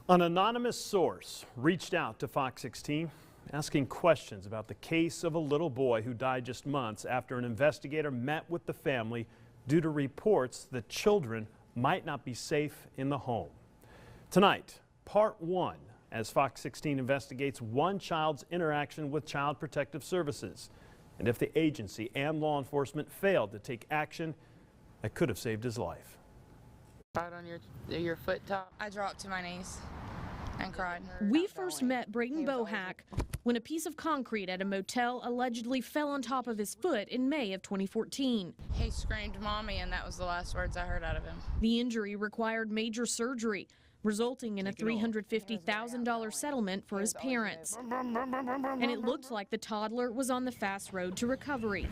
An anonymous source reached out to Fox 16 asking questions about the case of a little boy who died just months after an investigator met with the family due to reports that children might not be safe in the home. Tonight, part 1, as Fox 16 investigates one child's interaction with Child Protective Services, and if the agency and law enforcement failed to take action that could have saved his life. Right on your foot top. I dropped to my knees and cried. We first met Brayden Bohac when a piece of concrete at a motel allegedly fell on top of his foot in May of 2014. He screamed "Mommy," and that was the last words I heard out of him. The injury required major surgery, resulting in a $350,000 settlement for his parents. And it looked like the toddler was on the fast road to recovery.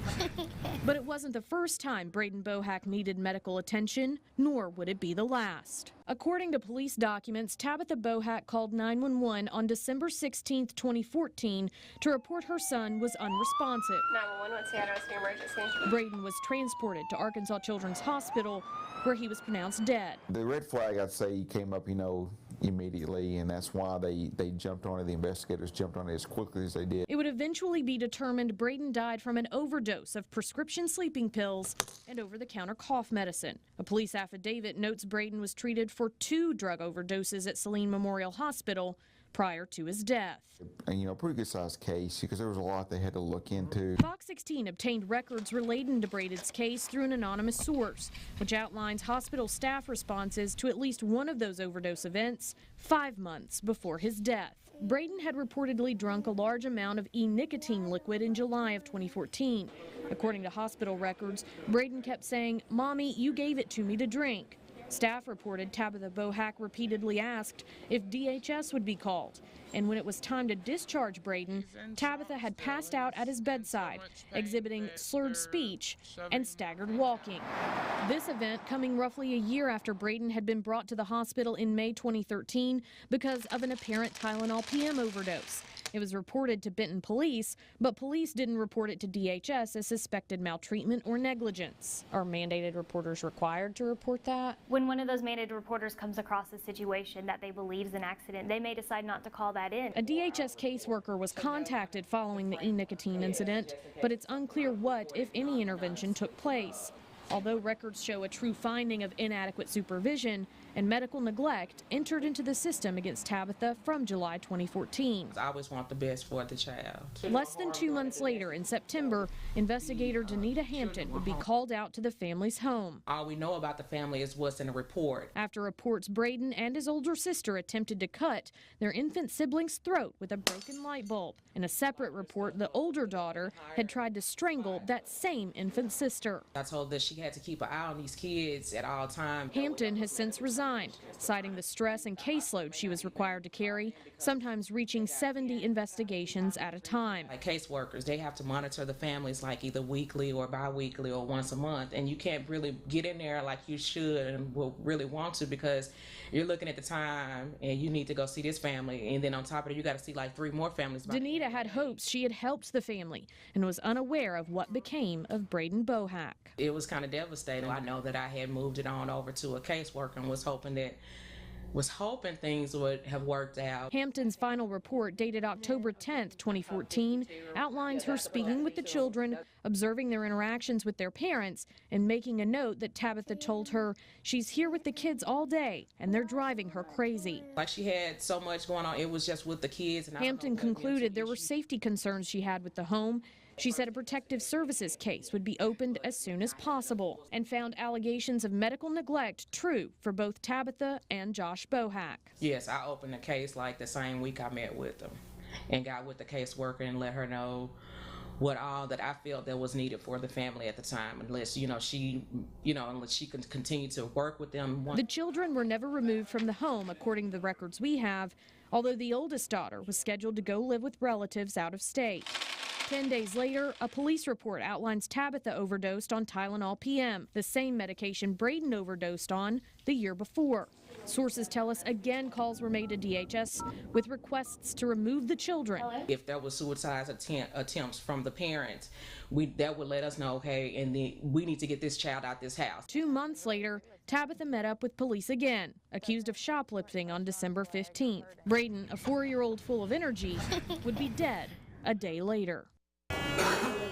But it wasn't the first time Brayden Bohac needed medical attention, nor would it be the last. According to police documents, Tabitha Bohac called 911 on December 16, 2014 to report her son was unresponsive. 911, what's the address of your emergency? Brayden was transported to Arkansas Children's Hospital, where he was pronounced dead. The red flag, I'd say, came up, immediately, and that's why they jumped on it. The investigators jumped on it as quickly as they did. It would eventually be determined Brayden died from an overdose of prescription sleeping pills and over-the-counter cough medicine. A police affidavit notes Brayden was treated for 2 drug overdoses at Saline Memorial Hospital prior to his death. And pretty good sized case because there was a lot they had to look into. Fox 16 obtained records relating to Brayden's case through an anonymous source, which outlines hospital staff responses to at least one of those overdose events 5 months before his death. Brayden had reportedly drunk a large amount of E-nicotine liquid in July of 2014. According to hospital records, Brayden kept saying, "Mommy, you gave it to me to drink." Staff reported Tabitha Bohac repeatedly asked if DHS would be called, and when it was time to discharge Brayden, Tabitha had passed out at his bedside, exhibiting slurred speech and staggered walking. This event coming roughly a year after Brayden had been brought to the hospital in May 2013 because of an apparent Tylenol PM overdose. It was reported to Benton police, but police didn't report it to DHS as suspected maltreatment or negligence. Are mandated reporters required to report that? When one of those mandated reporters comes across a situation that they believe is an accident, they may decide not to call that in. A DHS caseworker was contacted following the E-nicotine incident, but it's unclear what, if any, intervention took place. Although records show a true finding of inadequate supervision and medical neglect entered into the system against Tabitha from July 2014. I always want the best for the child. Less than 2 months later, in September, investigator Danita Hampton would be called out to the family's home. All we know about the family is what's in the report. After reports Brayden and his older sister attempted to cut their infant sibling's throat with a broken light bulb. In a separate report, the older daughter had tried to strangle that same infant sister. I told her she had to keep an eye on these kids at all times. Hampton has since resigned, citing the stress and caseload she was required to carry, sometimes reaching 70 investigations at a time. Like caseworkers, they have to monitor the families like either weekly or bi-weekly or once a month, and you can't really get in there like you should and will really want to because you're looking at the time and you need to go see this family, and then on top of it you got to see like 3 more families. Danita had hopes she had helped the family and was unaware of what became of Brayden Bohac. It was kind of devastating. I know that I had moved it on over to a caseworker and was hoping things would have worked out. Hampton's final report, dated October 10, 2014, outlines her speaking with the children, observing their interactions with their parents, and making a note that Tabitha told her she's here with the kids all day and they're driving her crazy. Like she had so much going on, it was just with the kids. And Hampton concluded there were safety concerns she had with the home. She said a protective services case would be opened as soon as possible and found allegations of medical neglect true for both Tabitha and Josh Bohac. Yes, I opened a case like the same week I met with them and got with the caseworker and let her know what all that I felt that was needed for the family at the time, unless she could continue to work with them. The children were never removed from the home, according to the records we have, although the oldest daughter was scheduled to go live with relatives out of state. 10 days later, a police report outlines Tabitha overdosed on Tylenol PM, the same medication Brayden overdosed on the year before. Sources tell us again calls were made to DHS with requests to remove the children. If there was suicide attempts from the parents, that would let us know, okay, and we need to get this child out this house. 2 months later, Tabitha met up with police again, accused of shoplifting on December 15th. Brayden, a 4-year-old full of energy, would be dead a day later.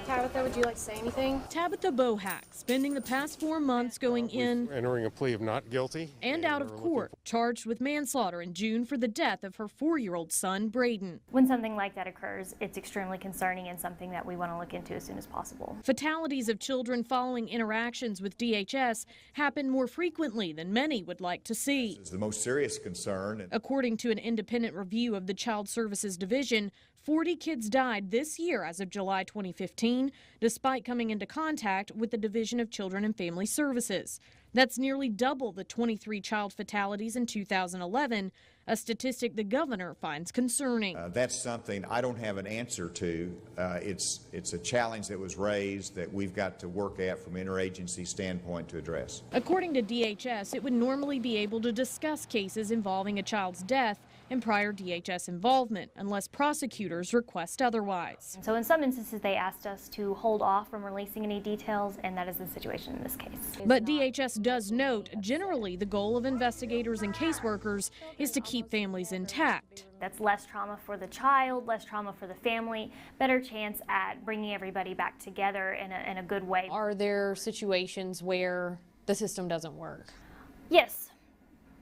Tabitha, would you like to say anything? Tabitha Bohac, spending the past 4 months going in entering a plea of not guilty and out of court, charged with manslaughter in June for the death of her 4-year-old son, Brayden. When something like that occurs, it's extremely concerning and something that we want to look into as soon as possible. Fatalities of children following interactions with DHS happen more frequently than many would like to see. It's the most serious concern. According to an independent review of the Child Services Division, 40 kids died this year as of July 2015, despite coming into contact with the Division of Children and Family Services. That's nearly double the 23 child fatalities in 2011, a statistic the governor finds concerning. That's something I don't have an answer to. It's a challenge that was raised that we've got to work at from an interagency standpoint to address. According to DHS, it would normally be able to discuss cases involving a child's death and prior DHS involvement, unless prosecutors request otherwise. So in some instances, they asked us to hold off from releasing any details, and that is the situation in this case. But DHS does note, generally, the goal of investigators and caseworkers is to keep families intact. That's less trauma for the child, less trauma for the family, better chance at bringing everybody back together in a good way. Are there situations where the system doesn't work? Yes.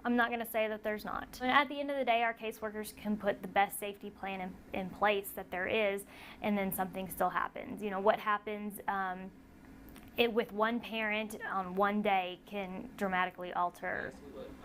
I'm not going to say that there's not. And at the end of the day, our caseworkers can put the best safety plan in place that there is, and then something still happens. You know, what happens with one parent on one day can dramatically alter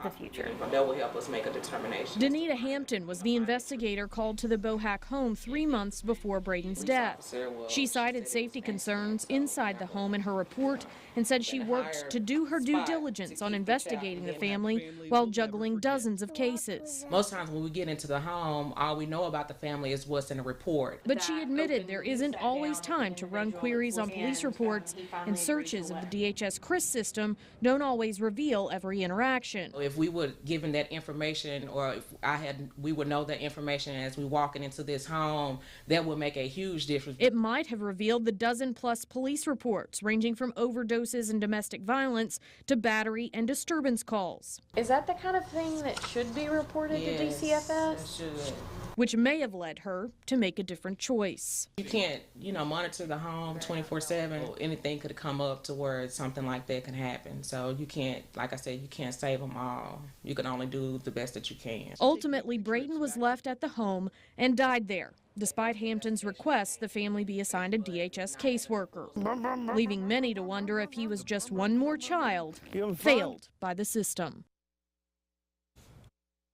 the future. That will help us make a determination. Danita Hampton was the investigator called to the Bohac home 3 months before Brayden's death. She cited safety concerns inside the home in her report and said she worked to do her due diligence on investigating the family while juggling dozens of cases. Most times when we get into the home, all we know about the family is what's in the report. But she admitted there isn't always time to run queries on police reports, and searches of the DHS CRIS system don't always reveal every interaction. If we would given that information, or if we would know that information as we walking into this home, that would make a huge difference. It might have revealed the dozen-plus police reports, ranging from overdoses and domestic violence to battery and disturbance calls. Is that the kind of thing that should be reported to DCFS? It should. Which may have led her to make a different choice. You can't, monitor the home 24/7. Anything could come up to where something like that can happen. So you can't, like I said, you can't save them all. You can only do the best that you can. Ultimately, Brayden was left at the home and died there. Despite Hampton's request, the family be assigned a DHS caseworker, leaving many to wonder if he was just one more child failed by the system.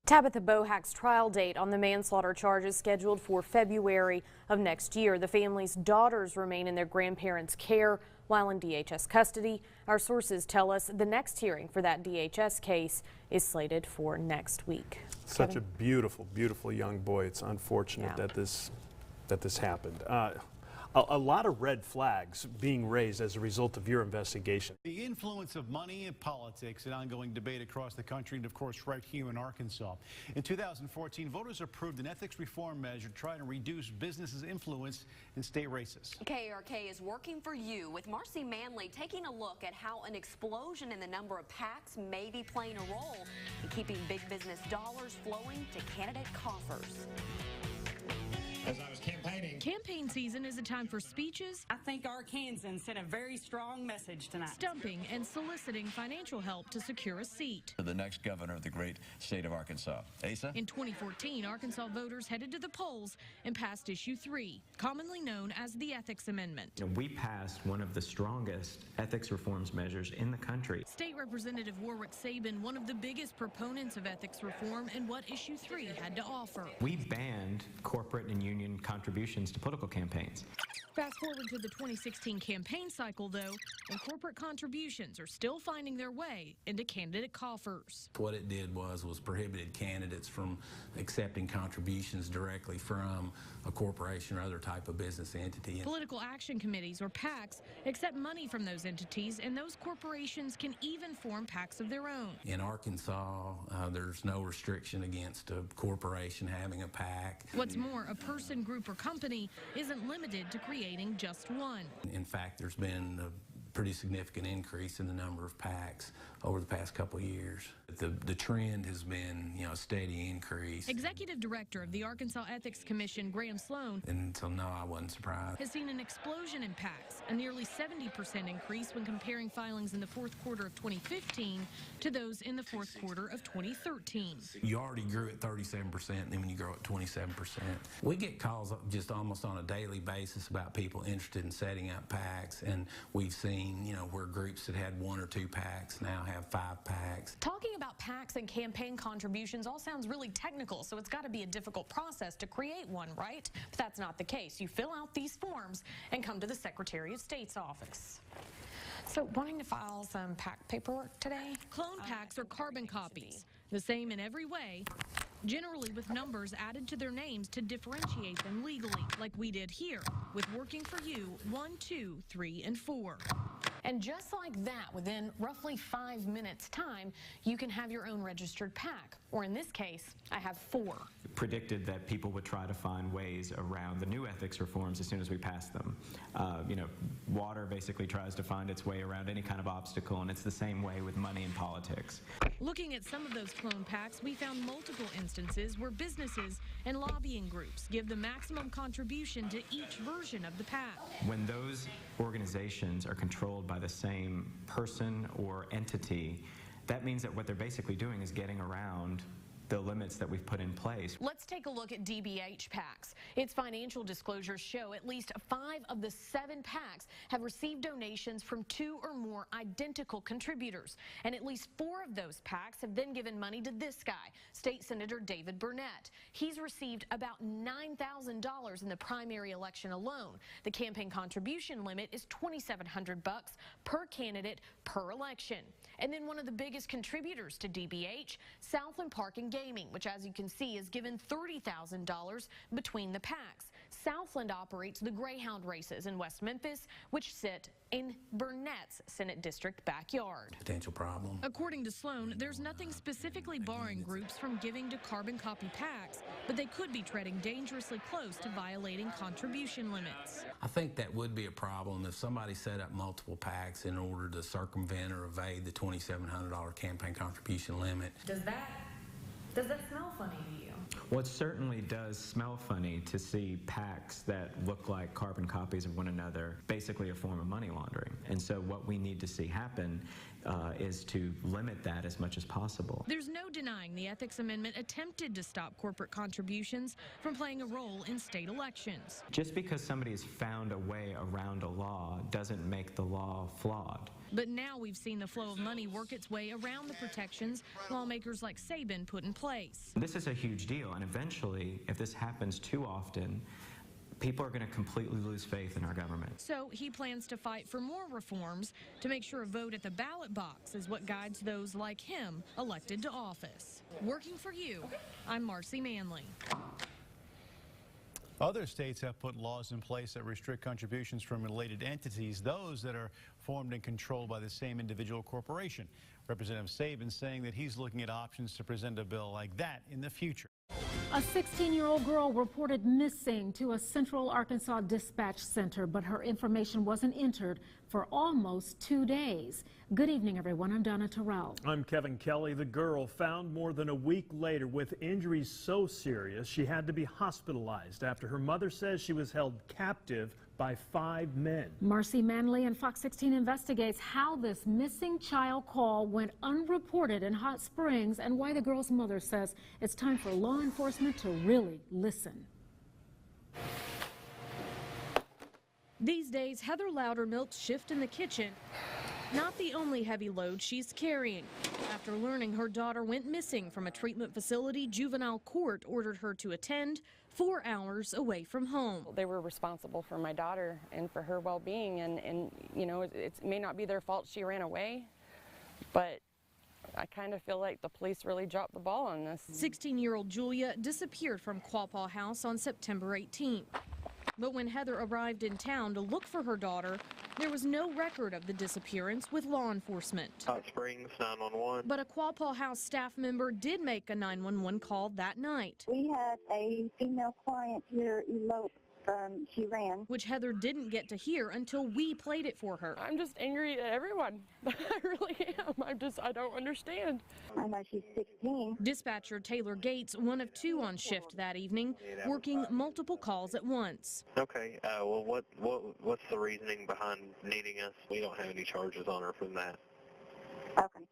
Tabitha Bohac's trial date on the manslaughter charge is scheduled for February of next year. The family's daughters remain in their grandparents' care while in DHS custody. Our sources tell us the next hearing for that DHS case is slated for next week. Such a beautiful, beautiful young boy. It's unfortunate that this happened. A lot of red flags being raised as a result of your investigation. The influence of money in politics, an ongoing debate across the country and, of course, right here in Arkansas. In 2014, voters approved an ethics reform measure trying to reduce businesses' influence in state races. KARK is working for you with Marcy Manley taking a look at how an explosion in the number of PACs may be playing a role in keeping big business dollars flowing to candidate coffers. As I was campaigning. Campaign season is a time for speeches. I think Arkansans sent a very strong message tonight. Stumping and soliciting financial help to secure a seat. The next governor of the great state of Arkansas. Asa? In 2014, Arkansas voters headed to the polls and passed Issue 3, commonly known as the Ethics Amendment. We passed one of the strongest ethics reforms measures in the country. State Representative Warwick Sabin, one of the biggest proponents of ethics reform and what Issue 3 had to offer. We banned corporate and union contributions to political campaigns. Fast forward to the 2016 campaign cycle, though, and corporate contributions are still finding their way into candidate coffers. What it did was prohibited candidates from accepting contributions directly from a corporation or other type of business entity. Political action committees, or PACs, accept money from those entities, and those corporations can even form PACs of their own. In Arkansas, there's no restriction against a corporation having a PAC. What's more, a person, group, or company isn't limited to creating just one. In fact, there's been pretty significant increase in the number of packs over the past couple of years. The trend has been, a steady increase. Executive Director of the Arkansas Ethics Commission, Graham Sloan, And so, no, I wasn't surprised. has seen an explosion in packs, a nearly 70% increase when comparing filings in the fourth quarter of 2015 to those in the fourth quarter of 2013. You already grew at 37%, and then when you grow at 27%. We get calls just almost on a daily basis about people interested in setting up packs, and we've seen, where groups that had 1 or 2 packs now have 5 packs. Talking about PACs and campaign contributions all sounds really technical, so it's got to be a difficult process to create one, right? But that's not the case. You fill out these forms and come to the Secretary of State's office. So, wanting to file some PAC paperwork today? Clone packs are carbon copies, the same in every way, generally with numbers added to their names to differentiate them legally, like we did here, with Working for You 1, 2, 3, and 4. And just like that, within roughly 5 minutes' time, you can have your own registered PAC. Or in this case, I have 4. Predicted that people would try to find ways around the new ethics reforms as soon as we pass them. Water basically tries to find its way around any kind of obstacle, and it's the same way with money in politics. Looking at some of those clone packs, we found multiple instances where businesses and lobbying groups give the maximum contribution to each version of the PAC. When those organizations are controlled by the same person or entity, that means that what they're basically doing is getting around the limits that we've put in place. Let's take a look at DBH PACs. Its financial disclosures show at least 5 of the 7 PACs have received donations from 2 or more identical contributors. And at least 4 of those PACs have then given money to this guy, State Senator David Burnett. He's received about $9,000 in the primary election alone. The campaign contribution limit is $2,700 per candidate per election. And then one of the biggest contributors to DBH, Southland Park and Gaming, which, as you can see, is given $30,000 between the PACs. Southland operates the Greyhound races in West Memphis, which sit in Burnett's Senate District backyard. Potential problem. According to Sloan, there's nothing specifically barring groups from giving to carbon copy PACs, but they could be treading dangerously close to violating contribution limits. I think that would be a problem if somebody set up multiple PACs in order to circumvent or evade the $2,700 campaign contribution limit. Does that smell funny to you? Well, it certainly does smell funny to see PACs that look like carbon copies of one another, basically a form of money laundering. And so what we need to see happen is to limit that as much as possible. There's no denying the Ethics Amendment attempted to stop corporate contributions from playing a role in state elections. Just because somebody has found a way around a law doesn't make the law flawed. But now we've seen the flow of money work its way around the protections lawmakers like Sabin put in place. This is a huge deal, and eventually, if this happens too often, people are going to completely lose faith in our government. So he plans to fight for more reforms to make sure a vote at the ballot box is what guides those like him elected to office. Working for you, I'm Marcy Manley. Other states have put laws in place that restrict contributions from related entities, those that are formed and controlled by the same individual corporation. Representative Sabin saying that he's looking at options to present a bill like that in the future. A 16-year-old girl reported missing to a Central Arkansas dispatch center, but her information wasn't entered for almost 2 days. Good evening, everyone. I'm Donna Terrell. I'm Kevin Kelly. The girl found more than a week later with injuries so serious she had to be hospitalized after her mother says she was held captive by 5 men. Marcy Manley and Fox 16 investigates how this missing child call went unreported in Hot Springs and why the girl's mother says it's time for law enforcement to really listen. These days, Heather Loudermilk's shift in the kitchen, not the only heavy load she's carrying. After learning her daughter went missing from a treatment facility juvenile court ordered her to attend 4 hours away from home. They were responsible for my daughter and for her well-being, and you know, it may not be their fault she ran away, but I kind of feel like the police really dropped the ball on this. 16-year-old Julia disappeared from Quapaw House on September 18th. But when Heather arrived in town to look for her daughter, there was no record of the disappearance with law enforcement. Hot Springs 911. But a Quapaw House staff member did make a 911 call that night. We had a female client here elope She ran. Which Heather didn't get to hear until we played it for her. I'm just angry at everyone. I really am. I don't understand. I know she's 16. Dispatcher Taylor Gates, one of two on shift that evening, working multiple calls at once. Okay, well, what's the reasoning behind needing us? We don't have any charges on her from that. Okay.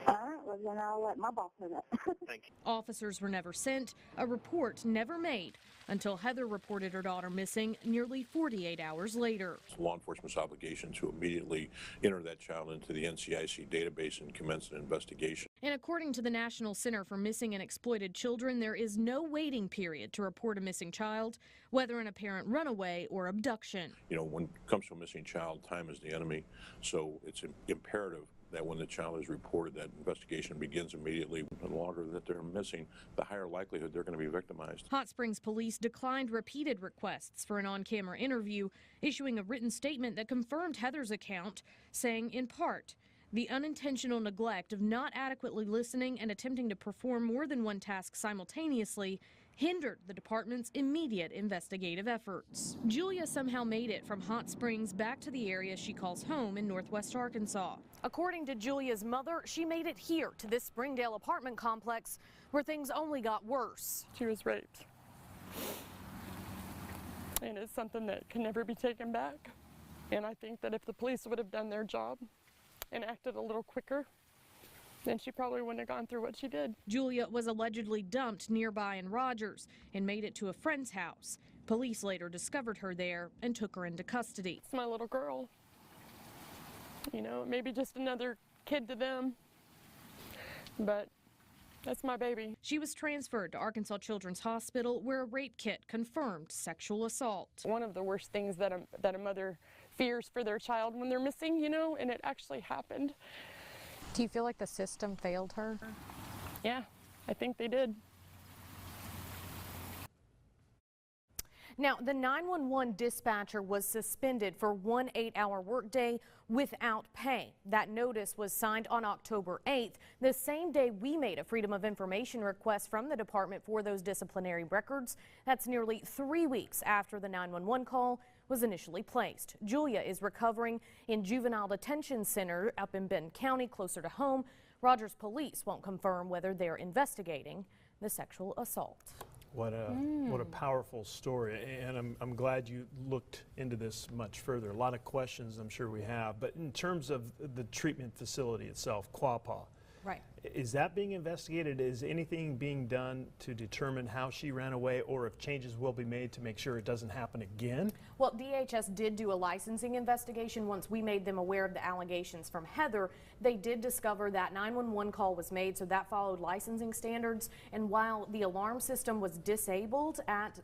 All right, well, then I'll let my boss know that. Thank you. Officers were never sent, a report never made, until Heather reported her daughter missing nearly 48 hours later. It's law enforcement's obligation to immediately enter that child into the NCIC database and commence an investigation. And according to the National Center for Missing and Exploited Children, there is no waiting period to report a missing child, whether an apparent runaway or abduction. You know, when it comes to a missing child, time is the enemy, so it's imperative that when the child is reported, that investigation begins immediately. The longer that they're missing, the higher likelihood they're going to be victimized. Hot Springs Police declined repeated requests for an on-camera interview, issuing a written statement that confirmed Heather's account, saying in part, the unintentional neglect of not adequately listening and attempting to perform more than one task simultaneously hindered the department's immediate investigative efforts. Julia somehow made it from Hot Springs back to the area she calls home in northwest Arkansas. According to Julia's mother, she made it here to this Springdale apartment complex where things only got worse. She was raped. And it's something that can never be taken back. And I think that if the police would have done their job and acted a little quicker, then she probably wouldn't have gone through what she did. Julia was allegedly dumped nearby in Rogers and made it to a friend's house. Police later discovered her there and took her into custody. It's my little girl. You know, maybe just another kid to them, but that's my baby. She was transferred to Arkansas Children's Hospital where a rape kit confirmed sexual assault. One of the worst things that a mother fears for their child when they're missing, you know, and it actually happened. Do you feel like the system failed her? Yeah, I think they did. Now, the 911 dispatcher was suspended for one 8-hour workday without pay. That notice was signed on October 8th, the same day we made a Freedom of Information request from the department for those disciplinary records. That's nearly 3 weeks after the 911 call was initially placed. Julia is recovering in Juvenile Detention Center up in Benton County, closer to home. Rogers police won't confirm whether they're investigating the sexual assault. What a powerful story, and I'm glad you looked into this much further. A lot of questions I'm sure we have, but in terms of the treatment facility itself, Quapaw, right, is that being investigated? Is anything being done to determine how she ran away, or if changes will be made to make sure it doesn't happen again? Well, DHS did do a licensing investigation once we made them aware of the allegations from Heather. They did discover that 911 call was made, so that followed licensing standards. And while the alarm system was disabled at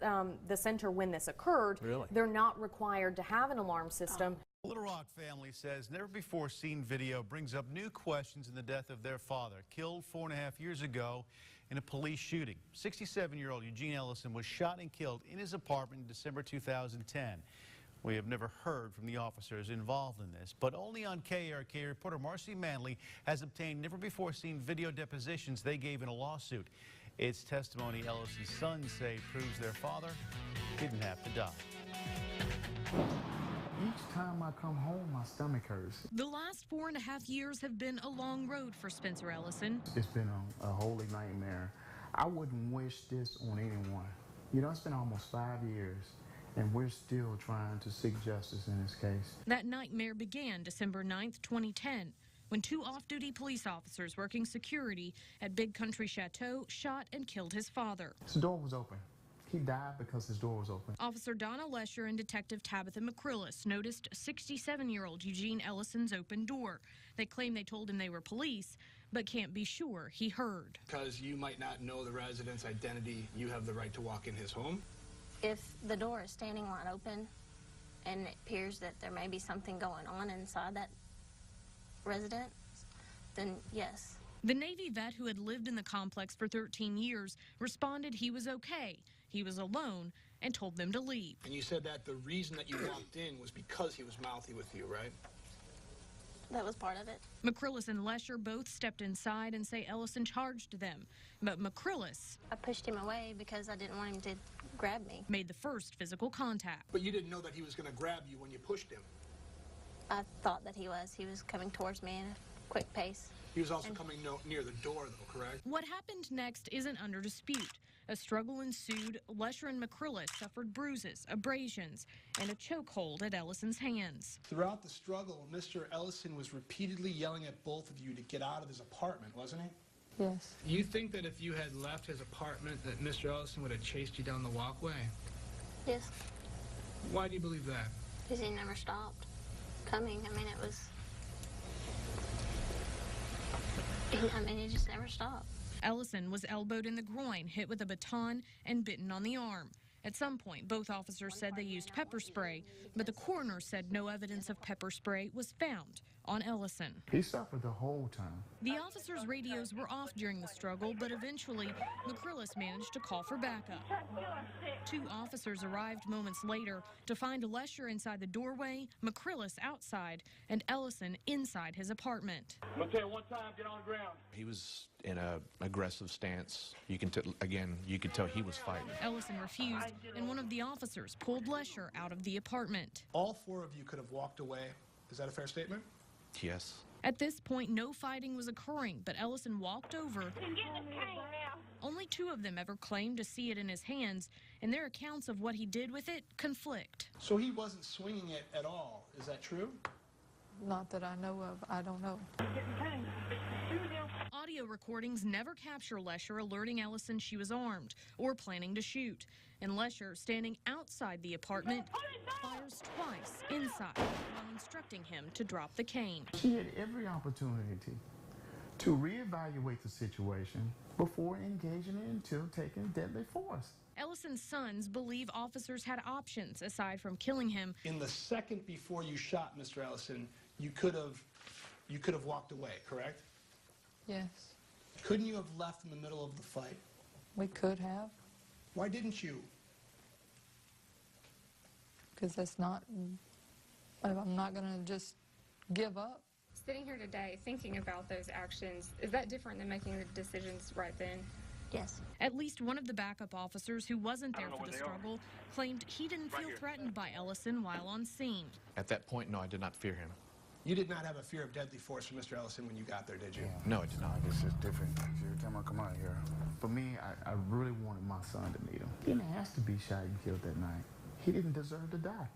the center when this occurred, they're not required to have an alarm system. The Little Rock family says never-before-seen video brings up new questions in the death of their father, killed 4.5 years ago in a police shooting. 67-year-old Eugene Ellison was shot and killed in his apartment in December 2010. We have never heard from the officers involved in this, but only on KARK, reporter Marcy Manley has obtained never-before-seen video depositions they gave in a lawsuit. It's testimony Ellison's sons say proves their father didn't have to die. Each time I come home, my stomach hurts. The last 4.5 years have been a long road for Spencer Ellison. It's been a holy nightmare. I wouldn't wish this on anyone. You know, it's been almost 5 years, and we're still trying to seek justice in this case. That nightmare began December 9th, 2010, when two off-duty police officers working security at Big Country Chateau shot and killed his father. His door was open. He died because his door was open. Officer Donna Lesher and Detective Tabitha McCrillis noticed 67-year-old Eugene Ellison's open door. They claim they told him they were police, but can't be sure he heard. Because you might not know the resident's identity, you have the right to walk in his home. If the door is standing wide open and it appears that there may be something going on inside that residence, then yes. The Navy vet who had lived in the complex for 13 years responded he was okay. He was alone and told them to leave. And you said that the reason that you walked in was because he was mouthy with you, right? That was part of it. McCrillis and Lesher both stepped inside and say Ellison charged them. But McCrillis, I pushed him away because I didn't want him to grab me. Made the first physical contact. But you didn't know that he was going to grab you when you pushed him. I thought that he was. He was coming towards me at a quick pace. He was also coming near the door, though, correct? What happened next isn't under dispute. A struggle ensued. Lesher and McCrillis suffered bruises, abrasions, and a chokehold at Ellison's hands. Throughout the struggle, Mr. Ellison was repeatedly yelling at both of you to get out of his apartment, wasn't he? Yes. You think that if you had left his apartment that Mr. Ellison would have chased you down the walkway? Yes. Why do you believe that? Because he never stopped coming. I mean, it was... he just never stopped. Ellison was elbowed in the groin, hit with a baton, and bitten on the arm. At some point, both officers said they used pepper spray, but the coroner said no evidence of pepper spray was found on Ellison. He suffered the whole time. The officers' radios were off during the struggle, but eventually, McCrillis managed to call for backup. 2 officers arrived moments later to find Lesher inside the doorway, McCrillis outside, and Ellison inside his apartment. I'm gonna tell you one time, get on the ground. He was in an aggressive stance. You can tell he was fighting. Ellison refused, and one of the officers pulled Lesher out of the apartment. All 4 of you could have walked away. Is that a fair statement? Yes. At this point, no fighting was occurring, but Ellison walked over. Only 2 of them ever claimed to see it in his hands, and their accounts of what he did with it conflict. So he wasn't swinging it at all. Is that true? Not that I know of. I don't know. Audio recordings never capture Lesher alerting Ellison she was armed or planning to shoot. And Lesher, standing outside the apartment, fires twice inside while instructing him to drop the cane. She had every opportunity to reevaluate the situation before engaging into taking deadly force. Ellison's sons believe officers had options aside from killing him. In the second before you shot Mr. Ellison, you could have walked away, correct? Yes. Couldn't you have left in the middle of the fight? We could have. Why didn't you? Because that's not... I'm not going to just give up. Sitting here today thinking about those actions, is that different than making the decisions right then? Yes. At least one of the backup officers who wasn't there for the struggle claimed he didn't feel threatened by Ellison while on scene. At that point, no, I did not fear him. You did not have a fear of deadly force from Mr. Ellison when you got there, did you? No, I did not. This is different. Every time I come out here, for me, I really wanted my son to meet him. He didn't have to be shot and killed that night. He didn't deserve to die.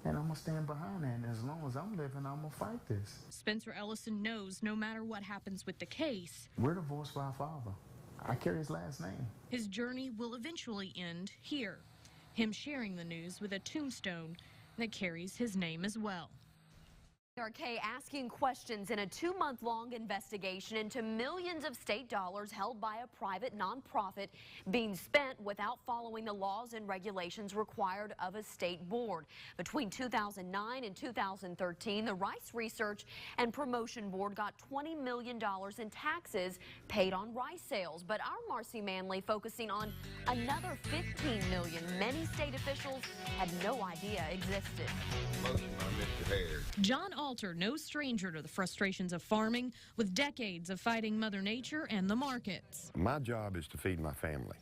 And I'm going to stand behind that, and as long as I'm living, I'm going to fight this. Spencer Ellison knows no matter what happens with the case, we're divorced by our father. I carry his last name. His journey will eventually end here, him sharing the news with a tombstone that carries his name as well. KARK asking questions in a 2-month-long investigation into millions of state dollars held by a private nonprofit being spent without following the laws and regulations required of a state board. Between 2009 and 2013, the Rice Research and Promotion Board got $20 million in taxes paid on rice sales. But our Marcy Manley focusing on another $15 million many state officials had no idea existed. John Alter, no stranger to the frustrations of farming, with decades of fighting Mother Nature and the markets. My job is to feed my family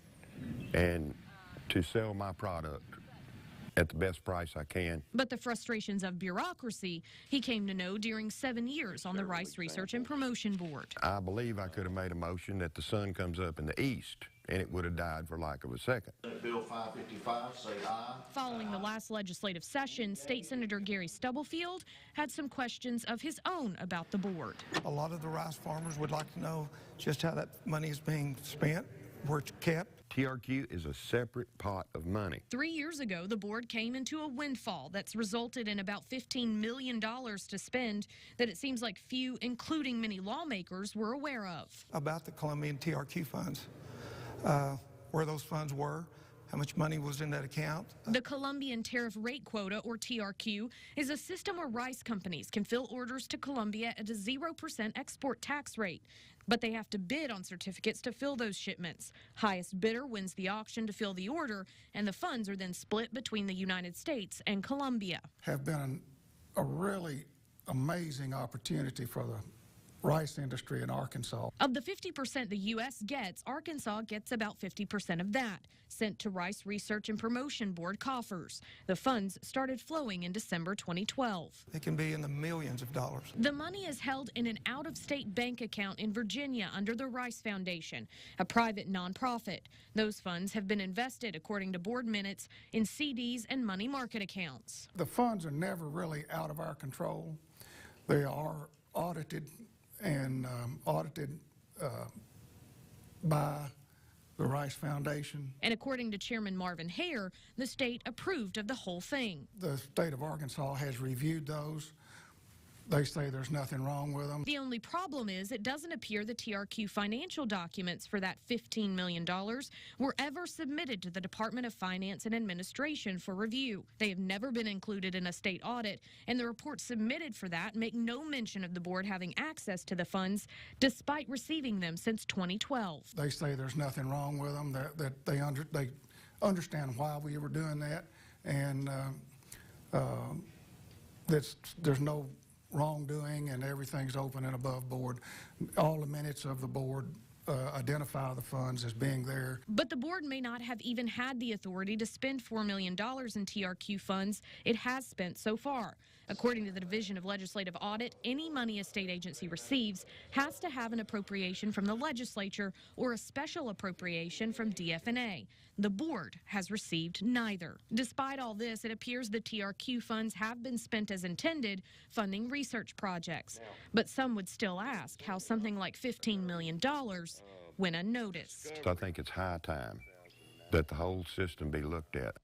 and to sell my product at the best price I can. But the frustrations of bureaucracy he came to know during 7 years on the Rice Research and Promotion Board. I believe I could have made a motion that the sun comes up in the east and it would have died for lack of a second. Bill 555, say aye. Following the last legislative session, State Senator Gary Stubblefield had some questions of his own about the board. A lot of the rice farmers would like to know just how that money is being spent, where it's kept. TRQ is a separate pot of money. 3 years ago, the board came into a windfall that's resulted in about $15 million to spend that it seems like few, including many lawmakers, were aware of. About the Colombian TRQ funds, where those funds were, how much money was in that account. The Colombian Tariff Rate Quota, or TRQ, is a system where rice companies can fill orders to Colombia at a 0% export tax rate. But they have to bid on certificates to fill those shipments. Highest bidder wins the auction to fill the order, and the funds are then split between the United States and Colombia. Have been a really amazing opportunity for the rice industry in Arkansas. Of the 50% the U.S. gets, Arkansas gets about 50% of that, sent to Rice Research and Promotion Board coffers. The funds started flowing in December 2012. It can be in the millions of dollars. The money is held in an out-of-state bank account in Virginia under the Rice Foundation, a private nonprofit. Those funds have been invested, according to board minutes, in CDs and money market accounts. The funds are never really out of our control. They are audited and audited by the Rice Foundation. And according to Chairman Marvin Hare, the state approved of the whole thing. The state of Arkansas has reviewed those. They say there's nothing wrong with them. The only problem is it doesn't appear the TRQ financial documents for that $15 million were ever submitted to the Department of Finance and Administration for review. They have never been included in a state audit, and the reports submitted for that make no mention of the board having access to the funds despite receiving them since 2012. They say there's nothing wrong with them, that they understand why we were doing that, and there's no wrongdoing and everything's open and above board. All the minutes of the board identify the funds as being there. But the board may not have even had the authority to spend $4 million in TRQ funds it has spent so far. According to the Division of Legislative Audit, any money a state agency receives has to have an appropriation from the legislature or a special appropriation from DF&A. The board has received neither. Despite all this, it appears the TRQ funds have been spent as intended, funding research projects. But some would still ask how something like $15 million went unnoticed. I think it's high time that the whole system be looked at.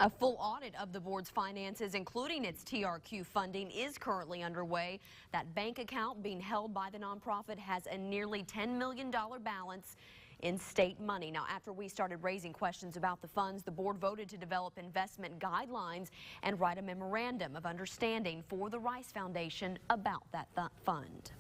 A full audit of the board's finances, including its TRQ funding, is currently underway. That bank account being held by the nonprofit has a nearly $10 million balance in state money. Now, after we started raising questions about the funds, the board voted to develop investment guidelines and write a memorandum of understanding for the Rice Foundation about that fund.